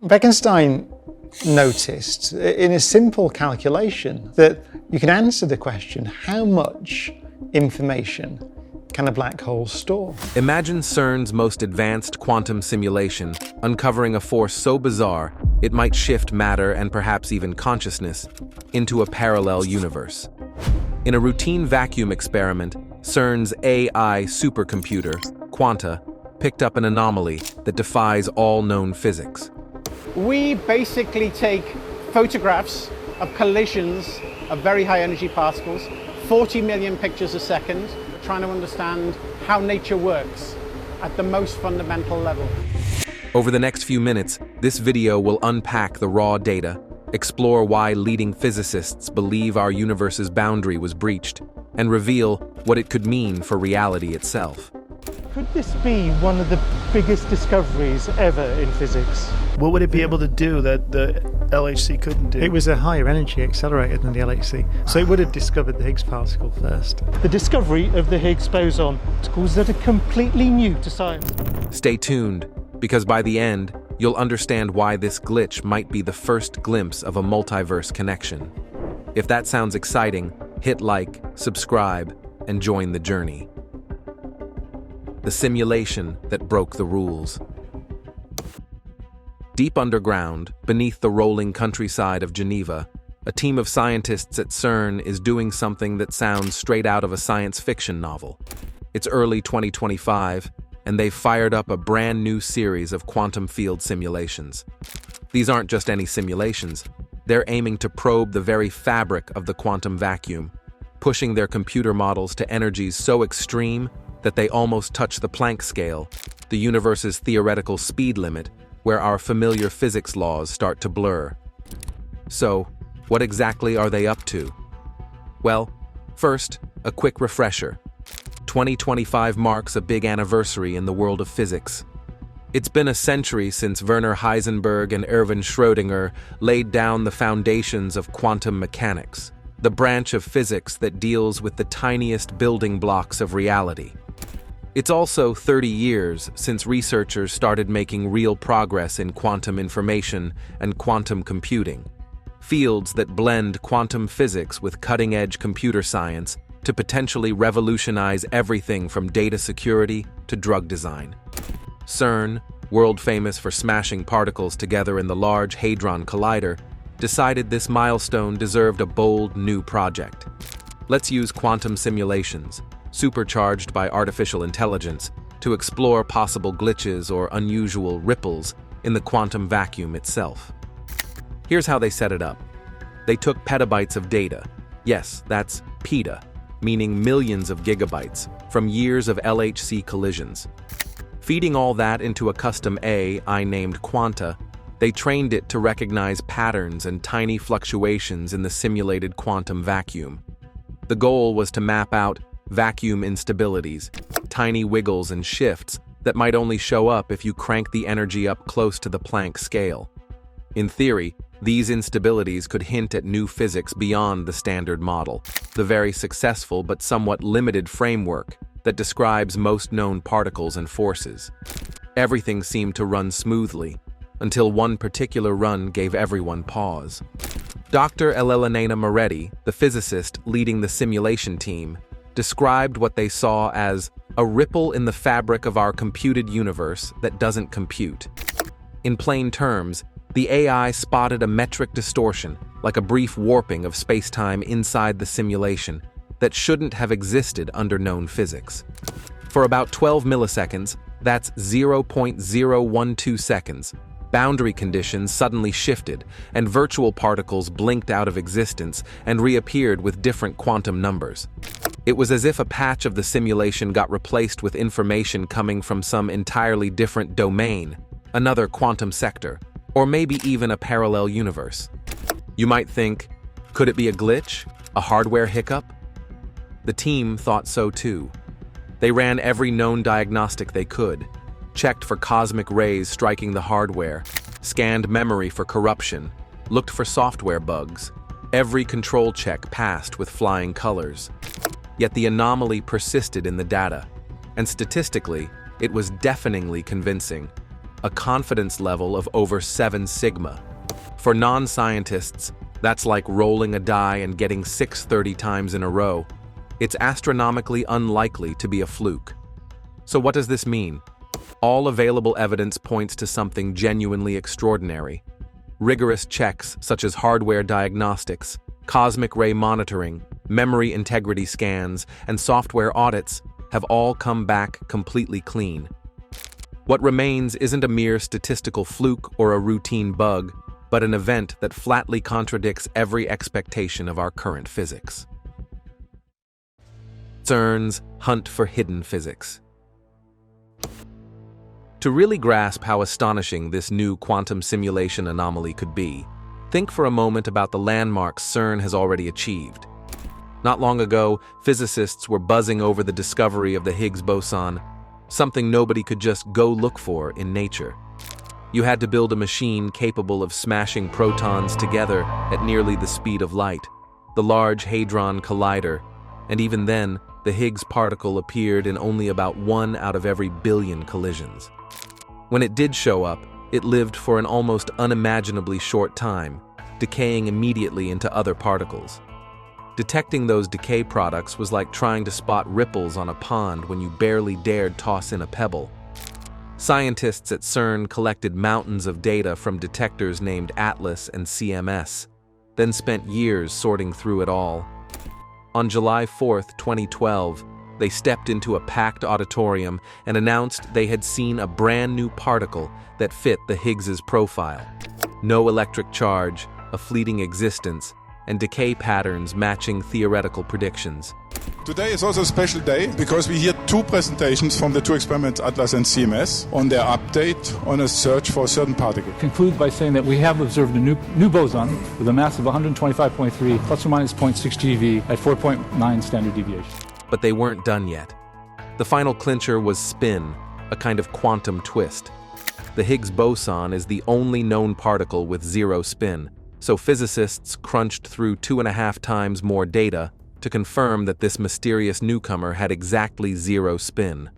Bekenstein noticed in a simple calculation that you can answer the question, how much information can a black hole store? Imagine CERN's most advanced quantum simulation uncovering a force so bizarre it might shift matter and perhaps even consciousness into a parallel universe. In a routine vacuum experiment, CERN's AI supercomputer, Quanta, picked up an anomaly that defies all known physics. We basically take photographs of collisions of very high energy particles, 40 million pictures a second, trying to understand how nature works at the most fundamental level. Over the next few minutes, this video will unpack the raw data, explore why leading physicists believe our universe's boundary was breached, and reveal what it could mean for reality itself. Could this be one of the biggest discoveries ever in physics? What would it be able to do that the LHC couldn't do? It was a higher energy accelerator than the LHC, so it would have discovered the Higgs particle first. The discovery of the Higgs boson that are completely new to science. Stay tuned, because by the end, you'll understand why this glitch might be the first glimpse of a multiverse connection. If that sounds exciting, hit like, subscribe, and join the journey. The simulation that broke the rules. Deep underground, beneath the rolling countryside of Geneva, a team of scientists at CERN is doing something that sounds straight out of a science fiction novel. It's early 2025, and they've fired up a brand new series of quantum field simulations. These aren't just any simulations. They're aiming to probe the very fabric of the quantum vacuum, pushing their computer models to energies so extreme that they almost touch the Planck scale, the universe's theoretical speed limit, where our familiar physics laws start to blur. So, what exactly are they up to? Well, first, a quick refresher. 2025 marks a big anniversary in the world of physics. It's been a century since Werner Heisenberg and Erwin Schrödinger laid down the foundations of quantum mechanics, the branch of physics that deals with the tiniest building blocks of reality. It's also 30 years since researchers started making real progress in quantum information and quantum computing, fields that blend quantum physics with cutting-edge computer science to potentially revolutionize everything from data security to drug design. CERN, world famous for smashing particles together in the Large Hadron Collider, decided this milestone deserved a bold new project. Let's use quantum simulations, supercharged by artificial intelligence, to explore possible glitches or unusual ripples in the quantum vacuum itself. Here's how they set it up. They took petabytes of data. Yes, that's peta, meaning millions of gigabytes, from years of LHC collisions. Feeding all that into a custom AI named Quanta, they trained it to recognize patterns and tiny fluctuations in the simulated quantum vacuum. The goal was to map out vacuum instabilities, tiny wiggles and shifts that might only show up if you crank the energy up close to the Planck scale. In theory, these instabilities could hint at new physics beyond the standard model, the very successful but somewhat limited framework that describes most known particles and forces. Everything seemed to run smoothly, until one particular run gave everyone pause. Dr. Elena Moretti, the physicist leading the simulation team, described what they saw as a ripple in the fabric of our computed universe that doesn't compute. In plain terms, the AI spotted a metric distortion, like a brief warping of space-time inside the simulation, that shouldn't have existed under known physics. For about 12 milliseconds, that's 0.012 seconds, boundary conditions suddenly shifted, and virtual particles blinked out of existence and reappeared with different quantum numbers. It was as if a patch of the simulation got replaced with information coming from some entirely different domain, another quantum sector, or maybe even a parallel universe. You might think, could it be a glitch? A hardware hiccup? The team thought so too. They ran every known diagnostic they could, checked for cosmic rays striking the hardware, scanned memory for corruption, looked for software bugs. Every control check passed with flying colors. Yet the anomaly persisted in the data, and statistically, it was deafeningly convincing. a confidence level of over 7 sigma. For non-scientists, that's like rolling a die and getting 630 times in a row. It's astronomically unlikely to be a fluke. So what does this mean? All available evidence points to something genuinely extraordinary. Rigorous checks such as hardware diagnostics, cosmic ray monitoring, memory integrity scans, and software audits have all come back completely clean. What remains isn't a mere statistical fluke or a routine bug, but an event that flatly contradicts every expectation of our current physics. CERN's hunt for hidden physics. To really grasp how astonishing this new quantum simulation anomaly could be, think for a moment about the landmarks CERN has already achieved. Not long ago, physicists were buzzing over the discovery of the Higgs boson, something nobody could just go look for in nature. You had to build a machine capable of smashing protons together at nearly the speed of light, the Large Hadron Collider, and even then, the Higgs particle appeared in only about 1 out of every billion collisions. When it did show up, it lived for an almost unimaginably short time, decaying immediately into other particles. Detecting those decay products was like trying to spot ripples on a pond when you barely dared toss in a pebble. Scientists at CERN collected mountains of data from detectors named Atlas and CMS, then spent years sorting through it all. On July 4, 2012, they stepped into a packed auditorium and announced they had seen a brand new particle that fit the Higgs's profile. No electric charge, a fleeting existence, and decay patterns matching theoretical predictions. Today is also a special day because we hear 2 presentations from the 2 experiments, Atlas and CMS, on their update on a search for a certain particle. Conclude by saying that we have observed a new boson with a mass of 125.3 plus or minus 0.6 GeV at 4.9 standard deviation. But they weren't done yet. The final clincher was spin, a kind of quantum twist. The Higgs boson is the only known particle with 0 spin, so physicists crunched through 2.5 times more data to confirm that this mysterious newcomer had exactly 0 spin.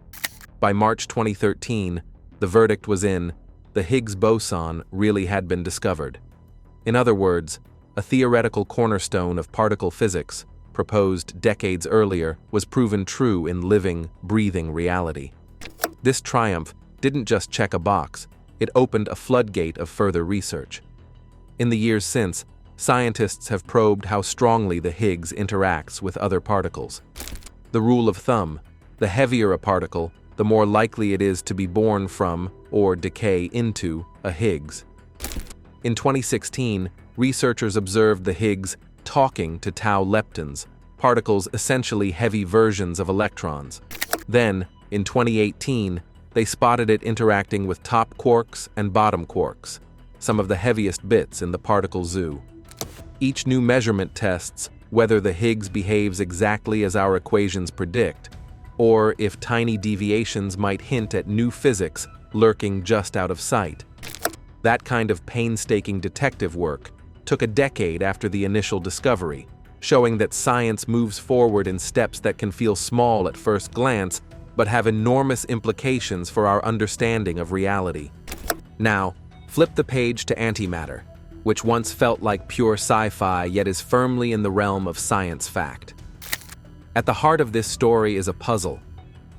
By March 2013, the verdict was in: the Higgs boson really had been discovered. In other words, a theoretical cornerstone of particle physics, proposed decades earlier, was proven true in living, breathing reality. This triumph didn't just check a box, it opened a floodgate of further research. In the years since, scientists have probed how strongly the Higgs interacts with other particles. The rule of thumb: the heavier a particle, the more likely it is to be born from, or decay into, a Higgs. In 2016, researchers observed the Higgs talking to tau leptons, particles essentially heavy versions of electrons. Then, in 2018, they spotted it interacting with top quarks and bottom quarks, some of the heaviest bits in the particle zoo. Each new measurement tests whether the Higgs behaves exactly as our equations predict, or if tiny deviations might hint at new physics lurking just out of sight. That kind of painstaking detective work took a decade after the initial discovery, showing that science moves forward in steps that can feel small at first glance, but have enormous implications for our understanding of reality. Now, flip the page to antimatter, which once felt like pure sci-fi yet is firmly in the realm of science fact. At the heart of this story is a puzzle.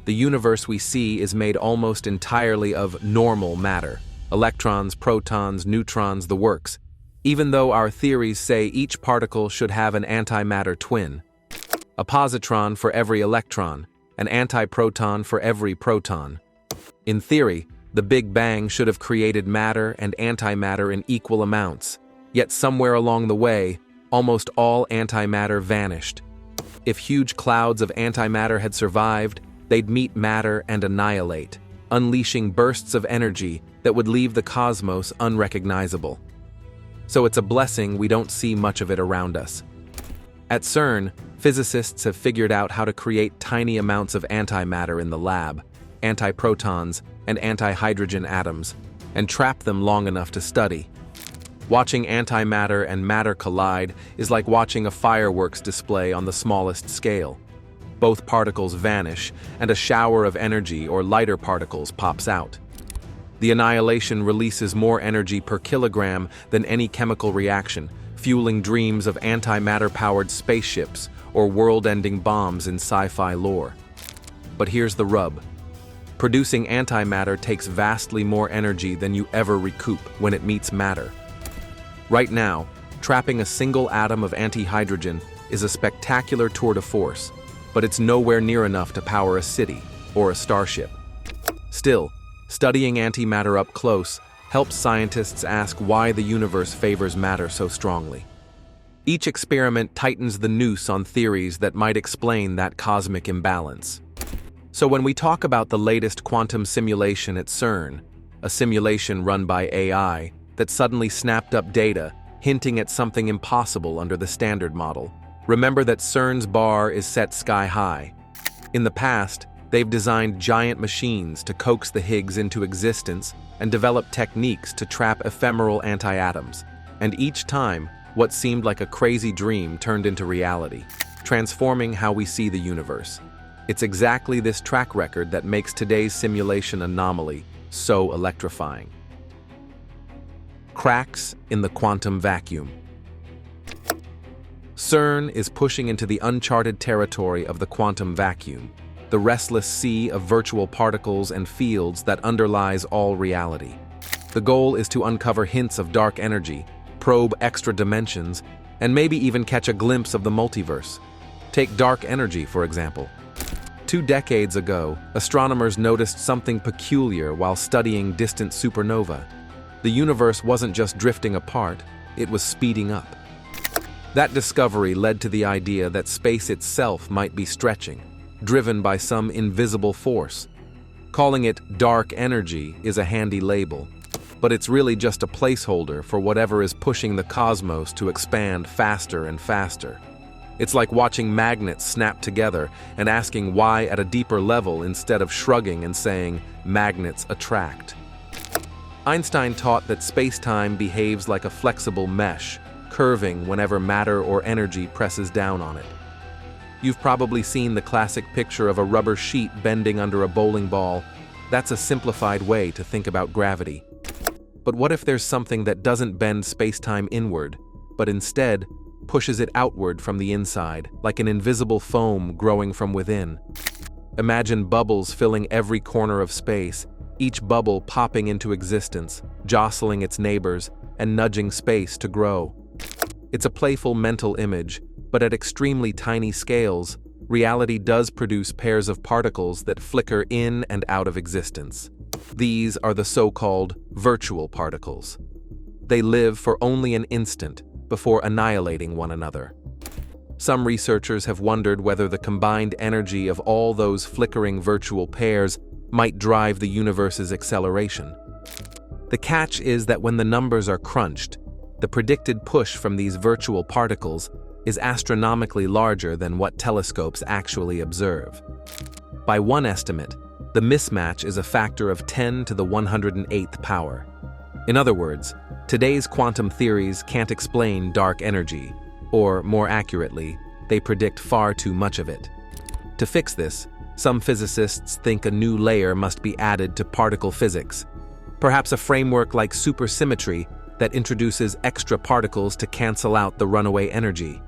The universe we see is made almost entirely of normal matter: electrons, protons, neutrons, the works, even though our theories say each particle should have an antimatter twin. A positron for every electron, an antiproton for every proton. In theory, the Big Bang should have created matter and antimatter in equal amounts, yet somewhere along the way, almost all antimatter vanished. If huge clouds of antimatter had survived, they'd meet matter and annihilate, unleashing bursts of energy that would leave the cosmos unrecognizable. So it's a blessing we don't see much of it around us. At CERN, physicists have figured out how to create tiny amounts of antimatter in the lab, antiprotons and antihydrogen atoms, and trap them long enough to study. Watching antimatter and matter collide is like watching a fireworks display on the smallest scale. Both particles vanish, and a shower of energy or lighter particles pops out. The annihilation releases more energy per kilogram than any chemical reaction, fueling dreams of antimatter-powered spaceships or world-ending bombs in sci-fi lore. But here's the rub. Producing antimatter takes vastly more energy than you ever recoup when it meets matter. Right now, trapping a single atom of antihydrogen is a spectacular tour de force, but it's nowhere near enough to power a city or a starship. Still, studying antimatter up close helps scientists ask why the universe favors matter so strongly. Each experiment tightens the noose on theories that might explain that cosmic imbalance. So when we talk about the latest quantum simulation at CERN, a simulation run by AI that suddenly snapped up data, hinting at something impossible under the standard model, remember that CERN's bar is set sky high. In the past, they've designed giant machines to coax the Higgs into existence and develop techniques to trap ephemeral anti-atoms. And each time, what seemed like a crazy dream turned into reality, transforming how we see the universe. It's exactly this track record that makes today's simulation anomaly so electrifying. Cracks in the quantum vacuum. CERN is pushing into the uncharted territory of the quantum vacuum, the restless sea of virtual particles and fields that underlies all reality. The goal is to uncover hints of dark energy, probe extra dimensions, and maybe even catch a glimpse of the multiverse. Take dark energy, for example. 2 decades ago, astronomers noticed something peculiar while studying distant supernova. The universe wasn't just drifting apart, it was speeding up. That discovery led to the idea that space itself might be stretching, driven by some invisible force. Calling it dark energy is a handy label, but it's really just a placeholder for whatever is pushing the cosmos to expand faster and faster. It's like watching magnets snap together and asking why at a deeper level instead of shrugging and saying, magnets attract. Einstein taught that space-time behaves like a flexible mesh, curving whenever matter or energy presses down on it. You've probably seen the classic picture of a rubber sheet bending under a bowling ball. That's a simplified way to think about gravity. But what if there's something that doesn't bend space-time inward, but instead pushes it outward from the inside, like an invisible foam growing from within? Imagine bubbles filling every corner of space, each bubble popping into existence, jostling its neighbors, and nudging space to grow. It's a playful mental image, but at extremely tiny scales, reality does produce pairs of particles that flicker in and out of existence. These are the so-called virtual particles. They live for only an instant before annihilating one another. Some researchers have wondered whether the combined energy of all those flickering virtual pairs might drive the universe's acceleration. The catch is that when the numbers are crunched, the predicted push from these virtual particles is astronomically larger than what telescopes actually observe. By one estimate, the mismatch is a factor of 10 to the 108th power. In other words, today's quantum theories can't explain dark energy, or more accurately, they predict far too much of it. To fix this, some physicists think a new layer must be added to particle physics, perhaps a framework like supersymmetry that introduces extra particles to cancel out the runaway energy.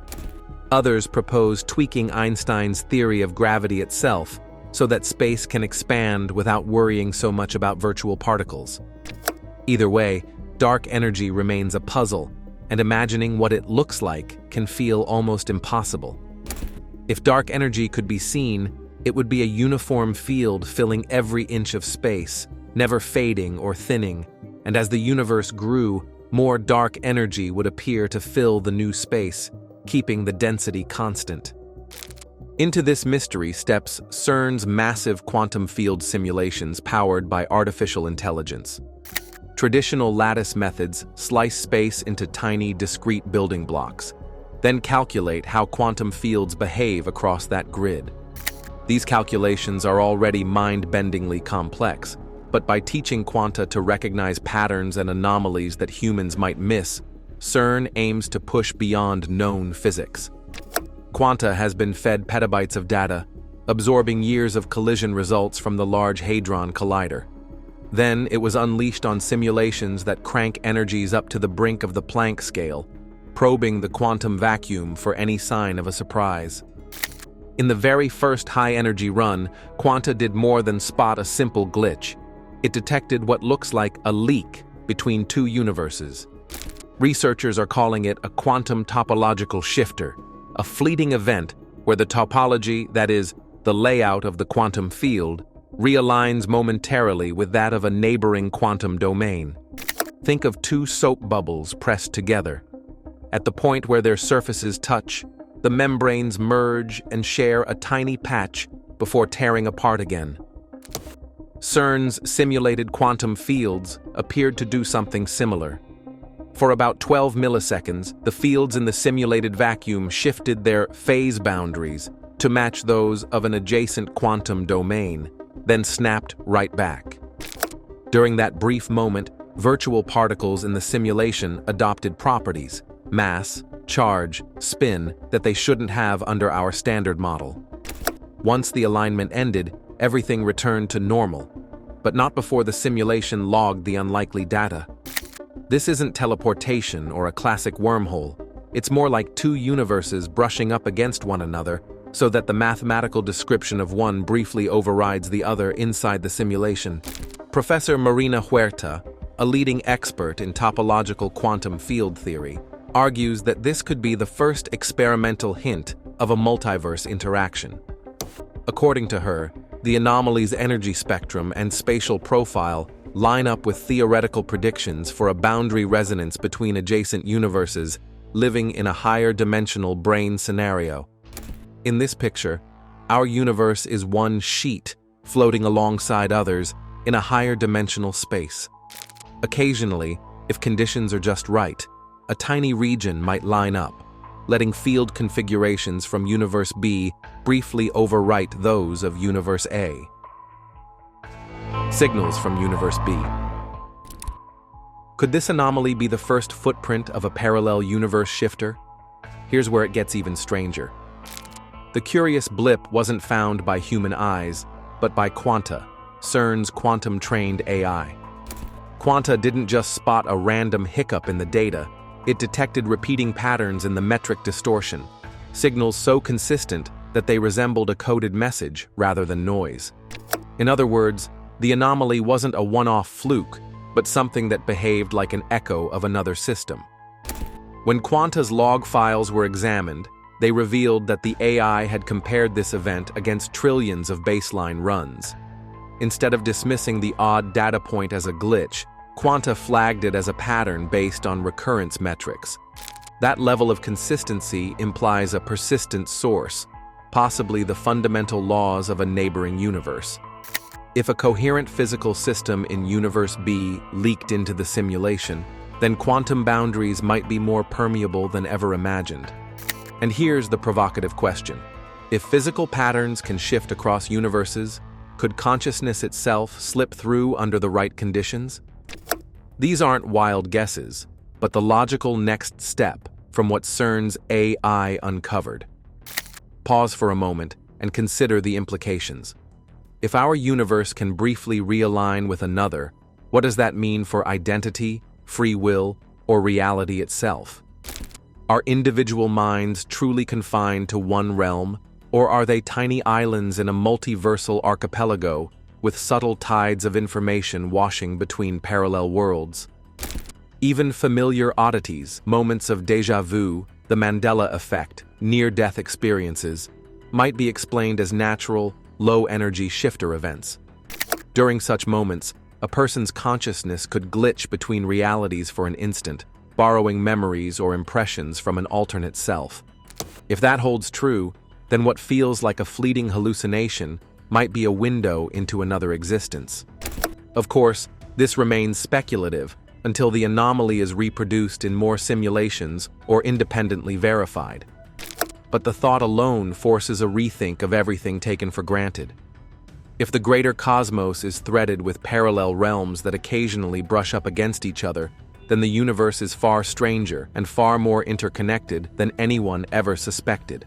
Others propose tweaking Einstein's theory of gravity itself so that space can expand without worrying so much about virtual particles. Either way, dark energy remains a puzzle, and imagining what it looks like can feel almost impossible. If dark energy could be seen, it would be a uniform field filling every inch of space, never fading or thinning, and as the universe grew, more dark energy would appear to fill the new space, keeping the density constant. Into this mystery steps CERN's massive quantum field simulations powered by artificial intelligence. Traditional lattice methods slice space into tiny, discrete building blocks, then calculate how quantum fields behave across that grid. These calculations are already mind-bendingly complex, but by teaching quanta to recognize patterns and anomalies that humans might miss, CERN aims to push beyond known physics. Quanta has been fed petabytes of data, absorbing years of collision results from the Large Hadron Collider. Then it was unleashed on simulations that crank energies up to the brink of the Planck scale, probing the quantum vacuum for any sign of a surprise. In the very first high-energy run, Quanta did more than spot a simple glitch. It detected what looks like a leak between two universes. Researchers are calling it a quantum topological shifter, a fleeting event where the topology, that is, the layout of the quantum field, realigns momentarily with that of a neighboring quantum domain. Think of two soap bubbles pressed together. At the point where their surfaces touch, the membranes merge and share a tiny patch before tearing apart again. CERN's simulated quantum fields appeared to do something similar. For about 12 milliseconds, the fields in the simulated vacuum shifted their phase boundaries to match those of an adjacent quantum domain, then snapped right back. During that brief moment, virtual particles in the simulation adopted properties, mass, charge, spin, that they shouldn't have under our standard model. Once the alignment ended, everything returned to normal, but not before the simulation logged the unlikely data. This isn't teleportation or a classic wormhole. It's more like two universes brushing up against one another so that the mathematical description of one briefly overrides the other inside the simulation. Professor Marina Huerta, a leading expert in topological quantum field theory, argues that this could be the first experimental hint of a multiverse interaction. According to her, the anomaly's energy spectrum and spatial profile line up with theoretical predictions for a boundary resonance between adjacent universes living in a higher dimensional brane scenario. In this picture, our universe is one sheet floating alongside others in a higher dimensional space. Occasionally, if conditions are just right, a tiny region might line up, letting field configurations from Universe B briefly overwrite those of Universe A. Signals from Universe B. Could this anomaly be the first footprint of a parallel universe shifter? Here's where it gets even stranger. The curious blip wasn't found by human eyes, but by Quanta, CERN's quantum-trained AI. Quanta didn't just spot a random hiccup in the data, it detected repeating patterns in the metric distortion, signals so consistent that they resembled a coded message rather than noise. In other words, the anomaly wasn't a one-off fluke, but something that behaved like an echo of another system. When Quanta's log files were examined, they revealed that the AI had compared this event against trillions of baseline runs. Instead of dismissing the odd data point as a glitch, Quanta flagged it as a pattern based on recurrence metrics. That level of consistency implies a persistent source, possibly the fundamental laws of a neighboring universe. If a coherent physical system in Universe B leaked into the simulation, then quantum boundaries might be more permeable than ever imagined. And here's the provocative question. If physical patterns can shift across universes, could consciousness itself slip through under the right conditions? These aren't wild guesses, but the logical next step from what CERN's AI uncovered. Pause for a moment and consider the implications. If our universe can briefly realign with another, what does that mean for identity, free will, or reality itself? Are individual minds truly confined to one realm, or are they tiny islands in a multiversal archipelago with subtle tides of information washing between parallel worlds? Even familiar oddities, moments of déjà vu, the Mandela effect, near-death experiences, might be explained as natural, low-energy shifter events. During such moments, a person's consciousness could glitch between realities for an instant, borrowing memories or impressions from an alternate self. If that holds true, then what feels like a fleeting hallucination might be a window into another existence. Of course, this remains speculative until the anomaly is reproduced in more simulations or independently verified. But the thought alone forces a rethink of everything taken for granted. If the greater cosmos is threaded with parallel realms that occasionally brush up against each other, then the universe is far stranger and far more interconnected than anyone ever suspected.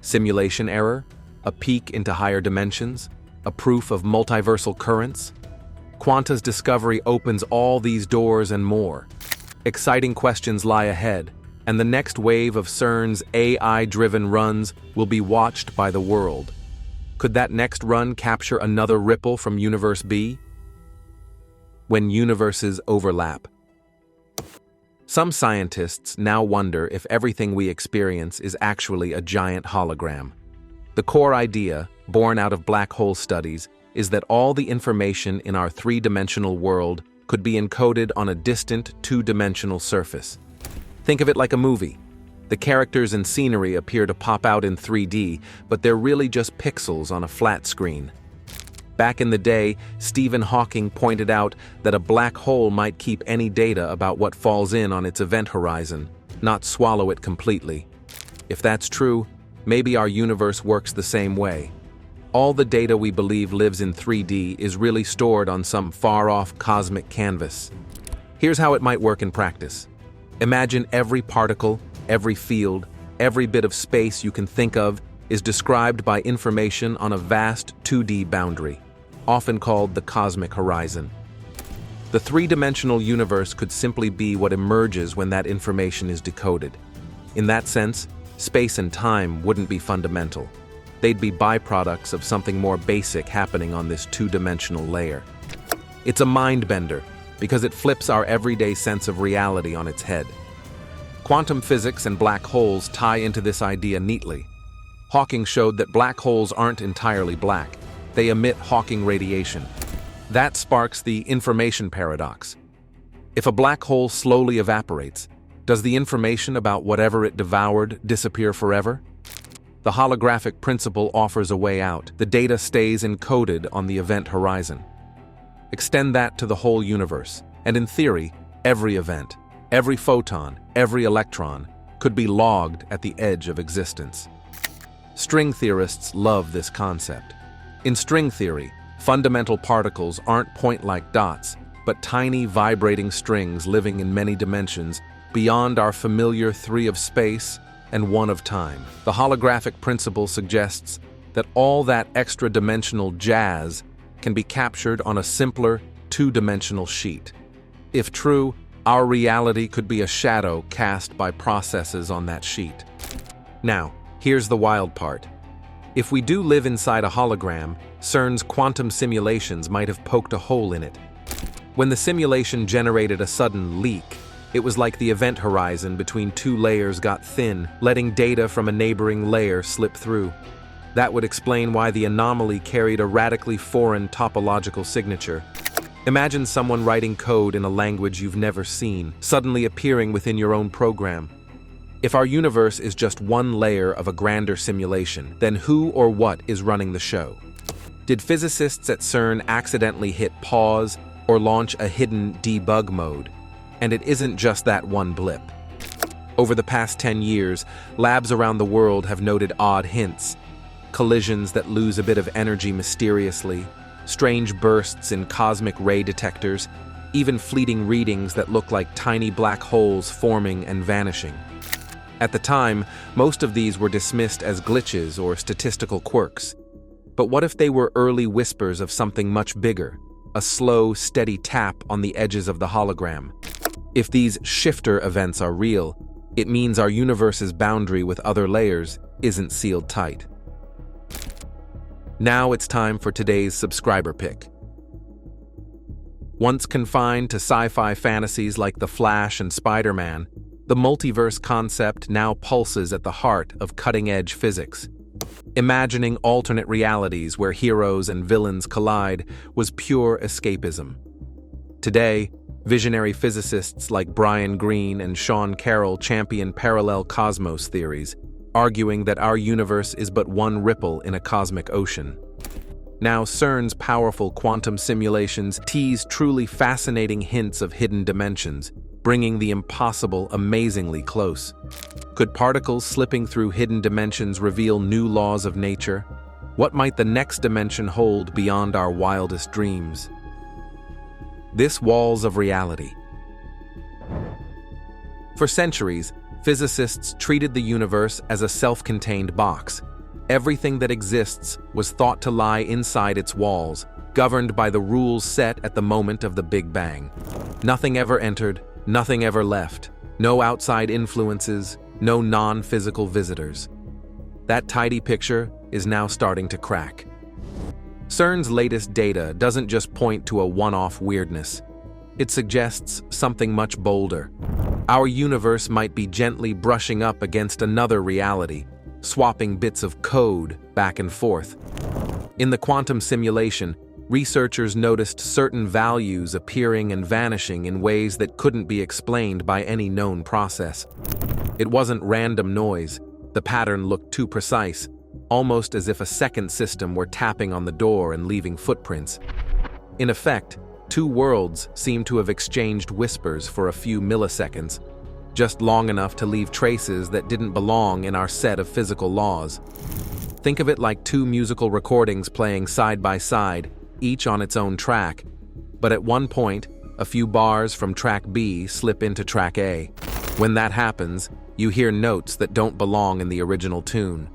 Simulation error? A peek into higher dimensions? A proof of multiversal currents? Quanta's discovery opens all these doors and more. Exciting questions lie ahead, and the next wave of CERN's AI-driven runs will be watched by the world. Could that next run capture another ripple from Universe B? When universes overlap. Some scientists now wonder if everything we experience is actually a giant hologram. The core idea, born out of black hole studies, is that all the information in our three-dimensional world could be encoded on a distant two-dimensional surface. Think of it like a movie. The characters and scenery appear to pop out in 3D, but they're really just pixels on a flat screen. Back in the day, Stephen Hawking pointed out that a black hole might keep any data about what falls in on its event horizon, not swallow it completely. If that's true, maybe our universe works the same way. All the data we believe lives in 3D is really stored on some far-off cosmic canvas. Here's how it might work in practice. Imagine every particle, every field, every bit of space you can think of is described by information on a vast 2D boundary, often called the cosmic horizon. The three-dimensional universe could simply be what emerges when that information is decoded. In that sense, space and time wouldn't be fundamental. They'd be byproducts of something more basic happening on this two-dimensional layer. It's a mind-bender because it flips our everyday sense of reality on its head. Quantum physics and black holes tie into this idea neatly. Hawking showed that black holes aren't entirely black. They emit Hawking radiation. That sparks the information paradox. If a black hole slowly evaporates, does the information about whatever it devoured disappear forever? The holographic principle offers a way out. The data stays encoded on the event horizon. Extend that to the whole universe, and in theory, every event, every photon, every electron could be logged at the edge of existence. String theorists love this concept. In string theory, fundamental particles aren't point-like dots, but tiny vibrating strings living in many dimensions beyond our familiar 3 of space and 1 of time. The holographic principle suggests that all that extra-dimensional jazz can be captured on a simpler 2-dimensional sheet. If true, our reality could be a shadow cast by processes on that sheet. Now, here's the wild part. If we do live inside a hologram, CERN's quantum simulations might have poked a hole in it. When the simulation generated a sudden leak, it was like the event horizon between 2 layers got thin, letting data from a neighboring layer slip through. That would explain why the anomaly carried a radically foreign topological signature. Imagine someone writing code in a language you've never seen, suddenly appearing within your own program. If our universe is just one layer of a grander simulation, then who or what is running the show? Did physicists at CERN accidentally hit pause or launch a hidden debug mode? And it isn't just that one blip. Over the past 10 years, labs around the world have noted odd hints. Collisions that lose a bit of energy mysteriously, strange bursts in cosmic ray detectors, even fleeting readings that look like tiny black holes forming and vanishing. At the time, most of these were dismissed as glitches or statistical quirks. But what if they were early whispers of something much bigger, a slow, steady tap on the edges of the hologram? If these shifter events are real, it means our universe's boundary with other layers isn't sealed tight. Now it's time for today's subscriber pick. Once confined to sci-fi fantasies like The Flash and Spider-Man, the multiverse concept now pulses at the heart of cutting-edge physics. Imagining alternate realities where heroes and villains collide was pure escapism. Today, visionary physicists like Brian Greene and Sean Carroll champion parallel cosmos theories, arguing that our universe is but one ripple in a cosmic ocean. Now, CERN's powerful quantum simulations tease truly fascinating hints of hidden dimensions, bringing the impossible amazingly close. Could particles slipping through hidden dimensions reveal new laws of nature? What might the next dimension hold beyond our wildest dreams? This walls of reality. For centuries, physicists treated the universe as a self-contained box. Everything that exists was thought to lie inside its walls, governed by the rules set at the moment of the Big Bang. Nothing ever entered, nothing ever left, no outside influences, no non-physical visitors. That tidy picture is now starting to crack. CERN's latest data doesn't just point to a one-off weirdness. It suggests something much bolder. Our universe might be gently brushing up against another reality, swapping bits of code back and forth. In the quantum simulation, researchers noticed certain values appearing and vanishing in ways that couldn't be explained by any known process. It wasn't random noise. The pattern looked too precise, almost as if a second system were tapping on the door and leaving footprints. In effect, two worlds seemed to have exchanged whispers for a few milliseconds, just long enough to leave traces that didn't belong in our set of physical laws. Think of it like two musical recordings playing side by side, each on its own track, but at one point, a few bars from track B slip into track A. When that happens, you hear notes that don't belong in the original tune.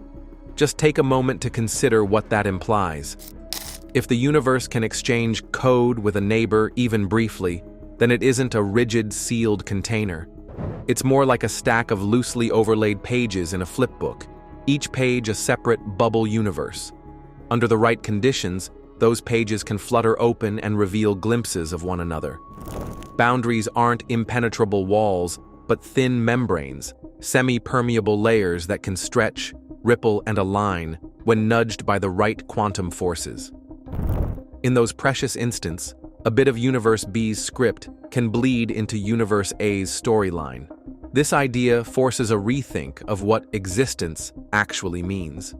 Just take a moment to consider what that implies. If the universe can exchange code with a neighbor even briefly, then it isn't a rigid, sealed container. It's more like a stack of loosely overlaid pages in a flipbook, each page a separate bubble universe. Under the right conditions, those pages can flutter open and reveal glimpses of one another. Boundaries aren't impenetrable walls, but thin membranes, semi-permeable layers that can stretch, ripple, and align when nudged by the right quantum forces. In those precious instants, a bit of Universe B's script can bleed into Universe A's storyline. This idea forces a rethink of what existence actually means.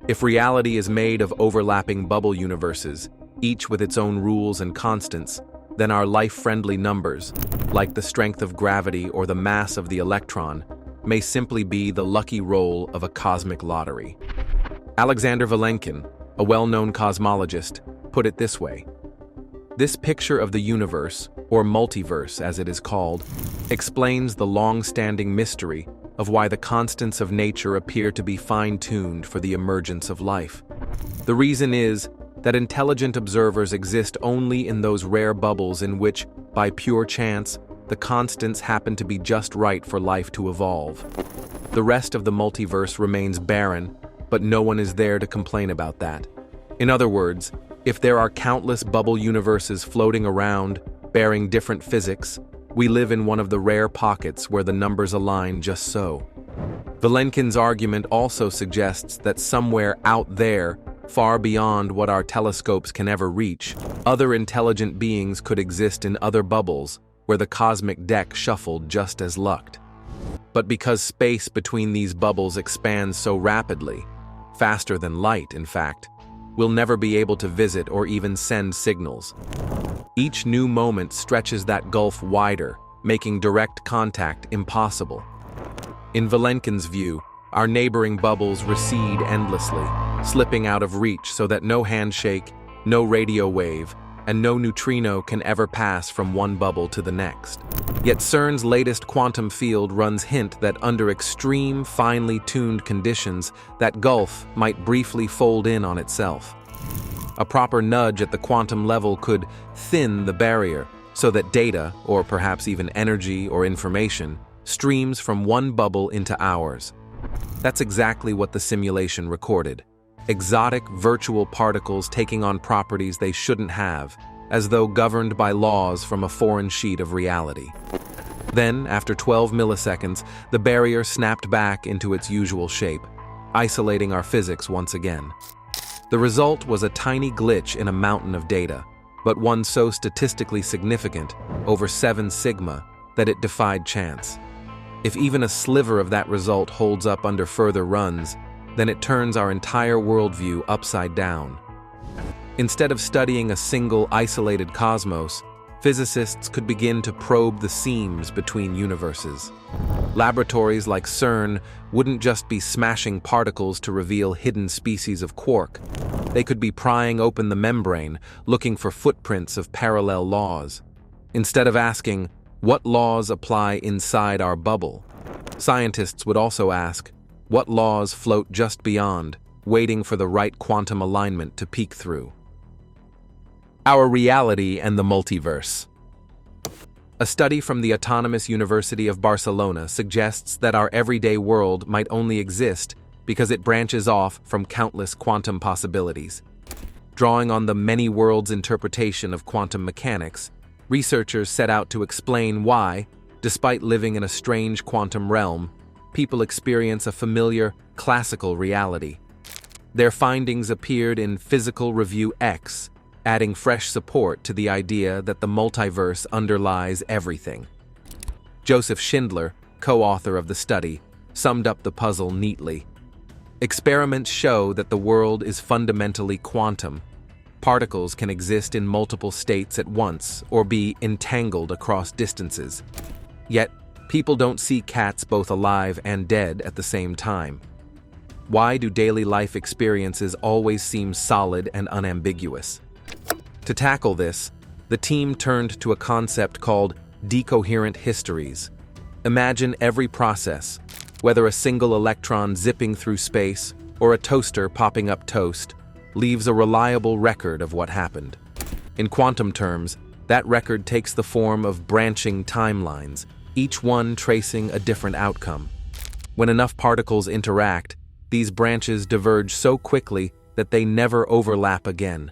If reality is made of overlapping bubble universes, each with its own rules and constants, then our life-friendly numbers, like the strength of gravity or the mass of the electron, may simply be the lucky roll of a cosmic lottery. Alexander Vilenkin, a well-known cosmologist, put it this way: "This picture of the universe, or multiverse as it is called, explains the long-standing mystery of why the constants of nature appear to be fine-tuned for the emergence of life. The reason is that intelligent observers exist only in those rare bubbles in which, by pure chance, the constants happen to be just right for life to evolve. The rest of the multiverse remains barren, but no one is there to complain about that. In other words, if there are countless bubble universes floating around, bearing different physics, we live in one of the rare pockets where the numbers align just so." Vilenkin's argument also suggests that somewhere out there, far beyond what our telescopes can ever reach, other intelligent beings could exist in other bubbles where the cosmic deck shuffled just as lucked. But because space between these bubbles expands so rapidly, faster than light in fact, we'll never be able to visit or even send signals. Each new moment stretches that gulf wider, making direct contact impossible. In Vilenkin's view, our neighboring bubbles recede endlessly, slipping out of reach so that no handshake, no radio wave, and no neutrino can ever pass from one bubble to the next. Yet CERN's latest quantum field runs hint that under extreme, finely tuned conditions, that gulf might briefly fold in on itself. A proper nudge at the quantum level could thin the barrier so that data, or perhaps even energy or information, streams from one bubble into ours. That's exactly what the simulation recorded. Exotic virtual particles taking on properties they shouldn't have, as though governed by laws from a foreign sheet of reality. Then, after 12 milliseconds, the barrier snapped back into its usual shape, isolating our physics once again. The result was a tiny glitch in a mountain of data, but one so statistically significant, over 7 sigma, that it defied chance. If even a sliver of that result holds up under further runs, then it turns our entire worldview upside down. Instead of studying a single, isolated cosmos, physicists could begin to probe the seams between universes. Laboratories like CERN wouldn't just be smashing particles to reveal hidden species of quark. They could be prying open the membrane, looking for footprints of parallel laws. Instead of asking, what laws apply inside our bubble? Scientists would also ask, what laws float just beyond, waiting for the right quantum alignment to peek through? Our reality and the multiverse. A study from the Autonomous University of Barcelona suggests that our everyday world might only exist because it branches off from countless quantum possibilities. Drawing on the many worlds interpretation of quantum mechanics, researchers set out to explain why, despite living in a strange quantum realm, people experience a familiar, classical reality. Their findings appeared in Physical Review X, adding fresh support to the idea that the multiverse underlies everything. Joseph Schindler, co-author of the study, summed up the puzzle neatly. Experiments show that the world is fundamentally quantum. Particles can exist in multiple states at once or be entangled across distances. Yet, people don't see cats both alive and dead at the same time. Why do daily life experiences always seem solid and unambiguous? To tackle this, the team turned to a concept called decoherent histories. Imagine every process, whether a single electron zipping through space or a toaster popping up toast, leaves a reliable record of what happened. In quantum terms, that record takes the form of branching timelines, each one tracing a different outcome. When enough particles interact, these branches diverge so quickly that they never overlap again.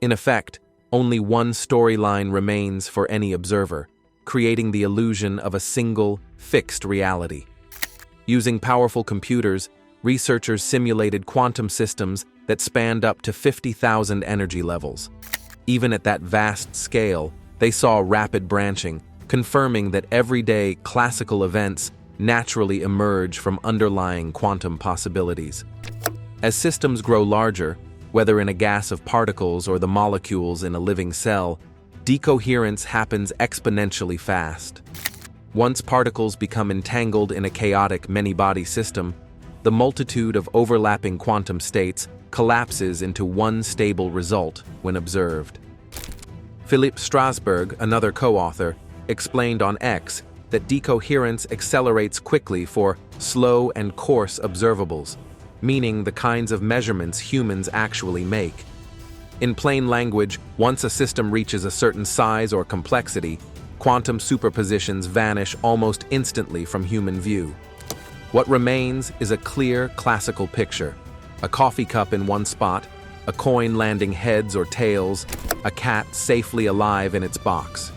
In effect, only one storyline remains for any observer, creating the illusion of a single, fixed reality. Using powerful computers, researchers simulated quantum systems that spanned up to 50,000 energy levels. Even at that vast scale, they saw rapid branching, confirming that everyday classical events naturally emerge from underlying quantum possibilities. As systems grow larger, whether in a gas of particles or the molecules in a living cell, decoherence happens exponentially fast. Once particles become entangled in a chaotic many-body system, the multitude of overlapping quantum states collapses into one stable result when observed. Philippe Strasberg, another co-author, explained on X that decoherence accelerates quickly for slow and coarse observables, meaning the kinds of measurements humans actually make. In plain language, once a system reaches a certain size or complexity, quantum superpositions vanish almost instantly from human view. What remains is a clear classical picture: a coffee cup in one spot, a coin landing heads or tails, a cat safely alive in its box.